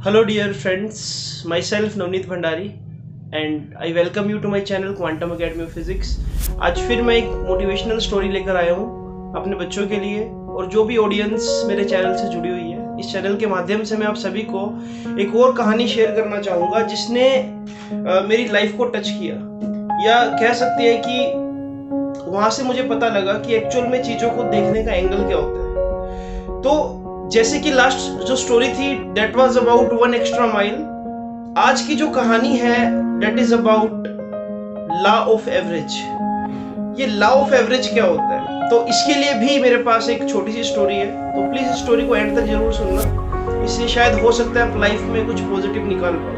Hello dear friends, myself Navneet Bhandari and I welcome you to my channel Quantum Academy of Physics। आज फिर मैं एक motivational story लेकर आया हूँ अपने बच्चों के लिए और जो भी ऑडियंस मेरे चैनल से जुड़ी हुई है। इस चैनल के माध्यम से मैं आप सभी को एक और कहानी शेयर करना चाहूँगा जिसने मेरी लाइफ को टच किया, या कह सकते हैं कि वहाँ से मुझे पता लगा कि एक्चुअल में चीज़ों को देखने का एंगल क्या होता है। तो जैसे कि लास्ट जो स्टोरी थी that was about one extra mile, आज की जो कहानी है that is about law of average. ये लॉ ऑफ एवरेज क्या होता है, तो इसके लिए भी मेरे पास एक छोटी सी स्टोरी है, तो प्लीज इस स्टोरी को एंड तक जरूर सुनना, इससे शायद हो सकता है आप लाइफ में कुछ पॉजिटिव निकाल पाओ।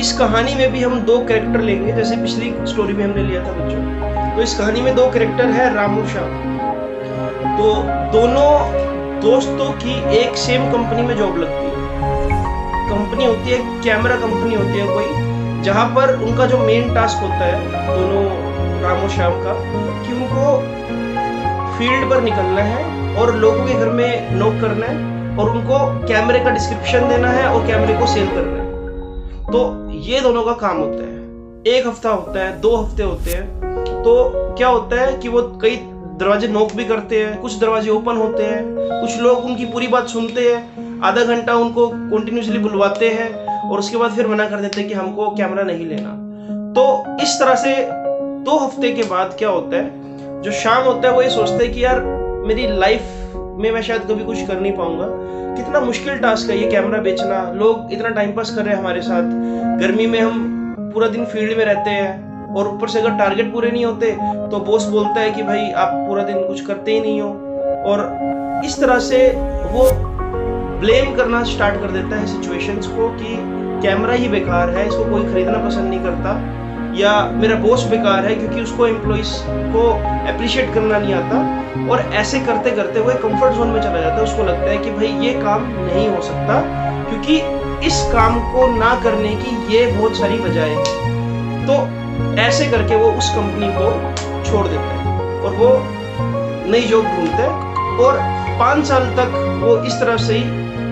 इस कहानी में भी हम दो कैरेक्टर लेंगे जैसे पिछली स्टोरी में हमने लिया था बच्चों। तो इस कहानी में दो कैरेक्टर है राम और श्याम। तो दोनों दोस्तों की एक सेम कंपनी में जॉब लगती है। कंपनी होती है, कैमरा कंपनी होती है कोई, जहां पर उनका जो मेन टास्क होता है दोनों राम और श्याम का, कि उनको फील्ड पर निकलना है और लोगों के घर में नॉक करना है और उनको कैमरे का डिस्क्रिप्शन देना है और कैमरे को सेल करना है। तो ये दोनों का काम होता है। एक हफ्ता होता है, 2 हफ्ते होते हैं। तो क्या होता है कि वो कई दरवाजे नॉक भी करते हैं, कुछ दरवाजे ओपन होते हैं, कुछ लोग उनकी पूरी बात सुनते हैं, आधा घंटा उनको कंटिन्यूसली बुलवाते हैं और उसके बाद फिर मना कर देते हैं कि हमको कैमरा नहीं लेना। तो इस तरह से 2 हफ्ते के बाद क्या होता है, जो शाम होता है वो ये सोचता है कि यार मेरी लाइफ में मैं शायद कभी कुछ कर नहीं पाऊंगा, कितना मुश्किल टास्क है ये कैमरा बेचना, लोग इतना टाइम पास कर रहे हैं हमारे साथ, गर्मी में हम पूरा दिन फील्ड में रहते हैं और ऊपर से अगर टारगेट पूरे नहीं होते तो बॉस बोलता है कि भाई आप पूरा दिन कुछ करते ही नहीं हो। और इस तरह से वो ब्लेम करना स्टार्ट कर देता है सिचुएशंस को कि कैमरा ही बेकार है, इसको कोई खरीदना पसंद नहीं करता, या मेरा बॉस बेकार है क्योंकि उसको एम्प्लॉइज को अप्रिशिएट करना नहीं आता। और ऐसे करते करते वो एक कंफर्ट जोन में चला जाता है। उसको लगता है कि भाई ये काम नहीं हो सकता क्योंकि इस काम को ना करने की ये बहुत सारी वजह है। तो ऐसे करके वो उस कंपनी को छोड़ देता है और वो नई जॉब ढूंढता है। और 5 साल तक वो इस तरह से ही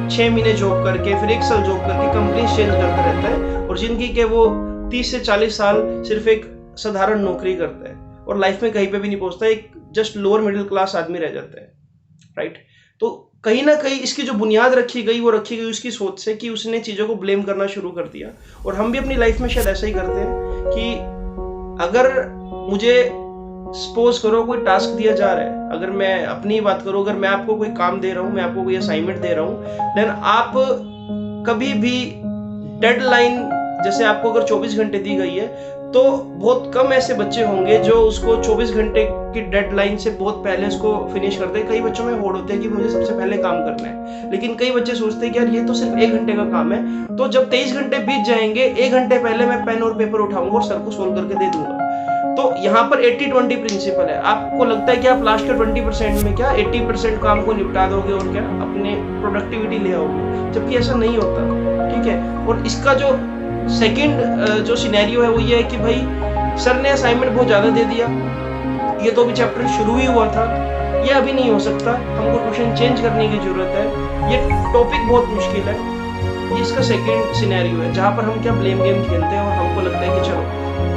6 महीने जॉब करके फिर 1 साल जॉब करके कंपनी चेंज करता रहता है और जिंदगी के वो 30 से 40 साल सिर्फ एक साधारण नौकरी करता है और लाइफ में कहीं पे भी नहीं पहुंचता, एक जस्ट लोअर मिडिल क्लास आदमी रह जाता है, राइट। तो कहीं ना कहीं इसकी जो बुनियाद रखी गई वो रखी गई उसकी सोच से कि उसने चीज़ों को ब्लेम करना शुरू कर दिया। और हम भी अपनी लाइफ में शायद ऐसा ही करते हैं कि अगर मुझे सपोज करो कोई टास्क दिया जा रहा है, अगर मैं अपनी बात करूं, अगर मैं आपको कोई काम दे रहा हूं, मैं आपको कोई असाइनमेंट दे रहा हूं, देन आप कभी भी डेडलाइन, जैसे आपको अगर 24 घंटे दी गई है तो बहुत कम ऐसे बच्चे होंगे जो उसको 24 घंटे की डेडलाइन से बहुत पहले उसको फिनिश करते हैं। कई बच्चों में होड़ होते हैं कि मुझे सबसे पहले काम करना है, लेकिन कई बच्चे सोचते हैं कि यार ये तो सिर्फ 1 घंटे का काम है, तो जब 23 घंटे बीत जाएंगे 1 घंटे पहले मैं पेन और पेपर उठाऊंगा और सर को सोल्व करके दे दूंगा। तो यहाँ पर 80-20 प्रिंसिपल है। आपको लगता है कि आप लास्ट के 20% में क्या 80% काम को निपटा दोगे और क्या अपने प्रोडक्टिविटी ले आओगे, जबकि ऐसा नहीं होता, ठीक है। और इसका जो सेकंड जो सिनेरियो है वो ये है कि भाई सर ने असाइनमेंट बहुत ज़्यादा दे दिया, ये तो अभी चैप्टर शुरू ही हुआ था, ये अभी नहीं हो सकता, हमको ट्यूशन चेंज करने की जरूरत है, ये टॉपिक बहुत मुश्किल है। ये इसका सेकंड सिनेरियो है जहाँ पर हम क्या ब्लेम गेम खेलते हैं और हमको लगता है कि चलो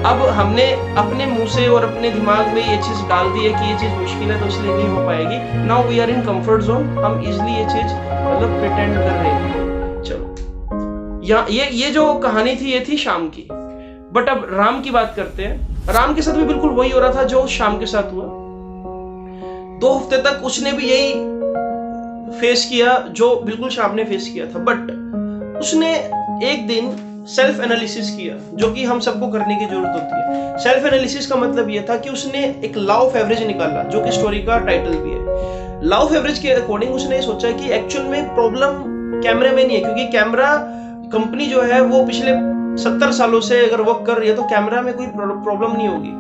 अब हमने अपने मुंह से और अपने दिमाग में ये चीज़ डाल दी है कि ये चीज़ मुश्किल है तो इसलिए नहीं हो पाएगी। Now we are in comfort zone, हम इजिली ये चीज़ मतलब प्रिटेंड कर रहे हैं। चलो ये जो कहानी थी ये थी शाम की। बट अब राम की बात करते हैं। राम के साथ भी बिल्कुल वही हो रहा था जो शाम के साथ हुआ। 2 हफ्ते तक उसने भी यही फेस किया जो बिल्कुल शाम ने फेस किया था। बट उसने एक दिन सेल्फ एनालिसिस किया, जो कि हम सबको करने की जरूरत होती है। सेल्फ एनालिसिस का मतलब यह था कि उसने एक लॉ ऑफ एवरेज निकाला, जो कि स्टोरी का टाइटल भी है। लॉ ऑफ एवरेज के अकॉर्डिंग उसने सोचा कि एक्चुअल में प्रॉब्लम कैमरे में नहीं है, क्योंकि कैमरा कंपनी जो है वो पिछले 70 सालों से अगर वर्क कर रही है तो कैमरा में कोई प्रॉब्लम नहीं होगी,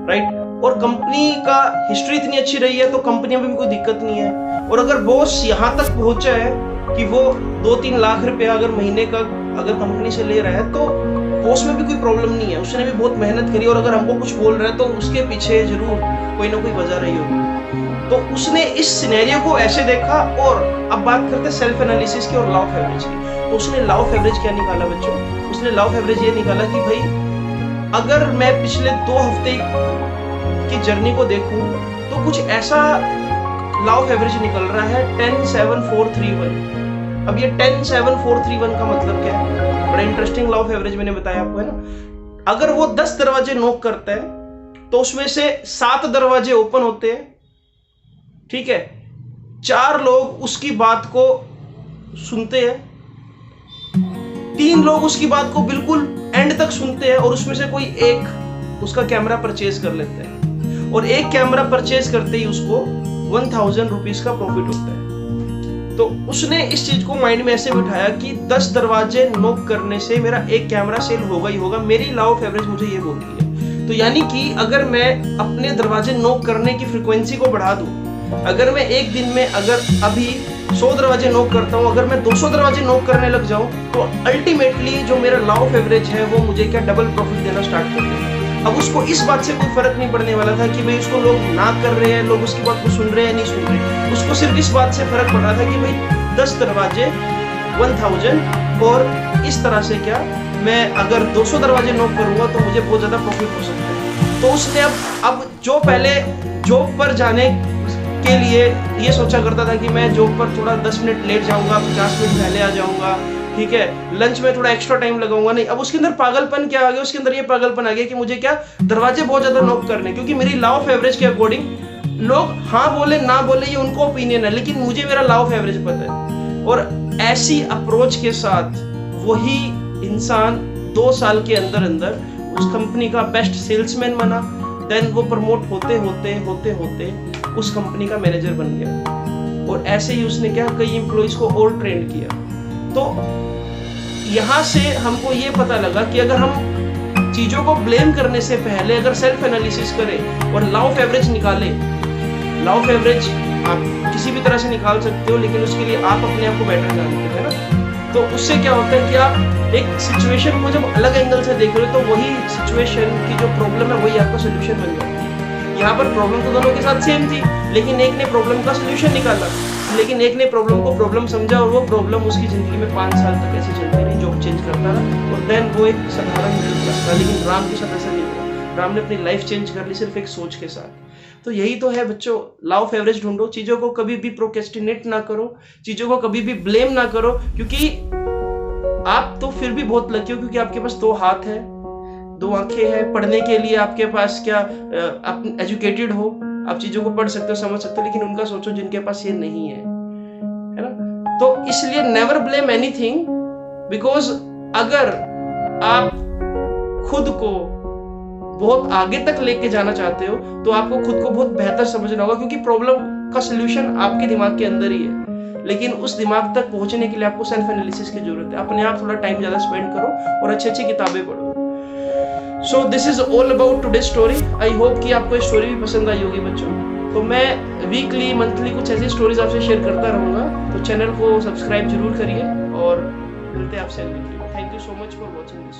राइट। और कंपनी का हिस्ट्री इतनी अच्छी रही है तो कंपनी में भी कोई दिक्कत नहीं है। और अगर बॉस यहाँ तक पहुंचा है कि वो 2-3 लाख रुपया अगर महीने का अगर कंपनी से ले रहा है तो बॉस में भी कोई प्रॉब्लम नहीं है, उसने भी बहुत मेहनत करी। और अगर हमको कुछ बोल रहा है तो उसके पीछे जरूर कोई ना कोई वजह रही होगी। तो उसने इस सिनेरियो को ऐसे देखा। और अब बात करते हैं सेल्फ एनालिसिस की और लॉ ऑफ एवरेज की। तो उसने लॉ ऑफ एवरेज क्या निकाला बच्चों? उसने लॉ ऑफ एवरेज ये निकाला कि भाई अगर मैं पिछले 2 हफ्ते की जर्नी को देखूं तो कुछ ऐसा लॉ ऑफ एवरेज निकल रहा है 10-7-4-3-1। अब ये 10-7-4-3-1 का मतलब क्या है? बड़ा इंटरेस्टिंग लॉ ऑफ एवरेज मैंने बताया आपको, है ना। अगर वो 10 दरवाजे नॉक करता है तो उसमें से 7 दरवाजे ओपन होते हैं, ठीक है। 4 लोग उसकी बात को सुनते हैं, 3 लोग उसकी बात को बिल्कुल एंड तक सुनते हैं और उसमें से कोई एक उसका कैमरा परचेज कर लेते हैं। और एक कैमरा परचेज करते ही उसको 1000 रुपीज का प्रॉफिट होता है। तो उसने इस चीज को माइंड में ऐसे बिठाया कि 10 दरवाजे नॉक करने से मेरा एक कैमरा सेल होगा ही होगा। मेरी लॉ ऑफ एवरेज मुझे ये बोलती है। तो यानी कि अगर मैं अपने दरवाजे नॉक करने की फ्रीक्वेंसी को बढ़ा दूं, अगर मैं एक दिन में अगर अभी 100 दरवाजे नॉक करता हूं, अगर मैं 200 दरवाजे नॉक करने लग जाऊं तो अल्टीमेटली जो मेरा लॉ ऑफ एवरेज है वो मुझे क्या डबल प्रॉफिट देना स्टार्ट कर देगा। अब उसको इस बात से कोई फर्क नहीं पड़ने वाला था कि भाई उसको लोग ना कर रहे हैं, लोग उसकी बात को सुन रहे हैं नहीं सुन रहे। उसको सिर्फ इस बात से फर्क पड़ रहा था कि भाई 10 दरवाजे 1000 और इस तरह से क्या मैं अगर 200 दरवाजे नॉक करूंगा तो मुझे बहुत ज्यादा प्रॉफिट हो सकता है। तो उसने अब जो पहले जॉब पर जाने के लिए ये सोचा करता था कि मैं जॉब पर थोड़ा 10 मिनट लेट जाऊंगा, 50 मिनट पहले आ जाऊंगा, ठीक है, लंच में थोड़ा एक्स्ट्रा टाइम लगाऊंगा, नहीं। अब उसके अंदर पागलपन क्या आ गया? उसके अंदर ये पागलपन आ गया कि मुझे क्या दरवाजे बहुत ज्यादा नॉक करने, क्योंकि मेरी लॉ ऑफ एवरेज के अकॉर्डिंग लोग हाँ बोले ना बोले ये उनको ओपिनियन है, लेकिन मुझे मेरा लॉ ऑफ एवरेज पता है। और ऐसी अप्रोच के साथ वही इंसान 2 साल के अंदर अंदर उस कंपनी का बेस्ट सेल्समैन बना। देन वो प्रमोट होते होते उस कंपनी का मैनेजर बन गया। और ऐसे ही उसने क्या कई एम्प्लॉइज को और ट्रेन किया। तो यहां से हमको ये पता लगा कि अगर हम चीजों को ब्लेम करने से पहले अगर सेल्फ एनालिसिस करें और लॉ ऑफ एवरेज निकालें, लॉ ऑफ एवरेज आप किसी भी तरह से निकाल सकते हो, लेकिन उसके लिए आप अपने आप को बेटर जानते हैं ना। तो उससे क्या होता है कि आप एक सिचुएशन को जब अलग एंगल से देख रहे हो तो वही सिचुएशन की जो प्रॉब्लम है वही आपका सोल्यूशन बन जाती है। यहाँ पर प्रॉब्लम तो दोनों के साथ सेम थी, लेकिन एक ने प्रॉब्लम का सोल्यूशन निकाला, लेकिन एक ने प्रॉब्लम को प्रॉब्लम समझा और वो प्रॉब्लम उसकी जिंदगी में 5 साल तक ऐसी चलती रही, जॉब चेंज करता रहा और देन वो एक साधारण मिडिल क्लास था। लेकिन राम के साथ ऐसा नहीं हुआ। राम ने अपनी लाइफ चेंज कर ली सिर्फ एक सोच के साथ। तो यही तो है बच्चों, लॉ ऑफ एवरेज ढूंढो, चीजों को कभी भी प्रोक्रेस्टिनेट ना करो, चीजों को कभी भी ब्लेम ना करो, क्योंकि आप तो फिर भी बहुत लकी हो क्योंकि आपके पास 2 हाथ है, 2 आंखें हैं, पढ़ने के लिए आपके पास क्या आप एजुकेटेड हो, आप चीजों को पढ़ सकते हो, समझ सकते हो। लेकिन उनका सोचो जिनके पास ये नहीं है ना। तो इसलिए नेवर ब्लेम एनीथिंग, बिकॉज अगर आप खुद को बहुत आगे तक लेके जाना चाहते हो तो आपको खुद को बहुत बेहतर समझना होगा, क्योंकि प्रॉब्लम का सोल्यूशन आपके दिमाग के अंदर ही है। लेकिन उस दिमाग तक पहुंचने के लिए आपको सेल्फ एनालिसिस की जरूरत है। अपने आप थोड़ा टाइम ज्यादा स्पेंड करो और अच्छी अच्छी किताबें पढ़ो। So this is all about today story. I hope कि आपको ये स्टोरी भी पसंद आई होगी बच्चों। तो मैं वीकली मंथली कुछ ऐसी स्टोरीज आपसे शेयर करता रहूंगा, तो चैनल को सब्सक्राइब जरूर करिए और मिलते हैं आपसे अगली video. Thank you so much for watching this.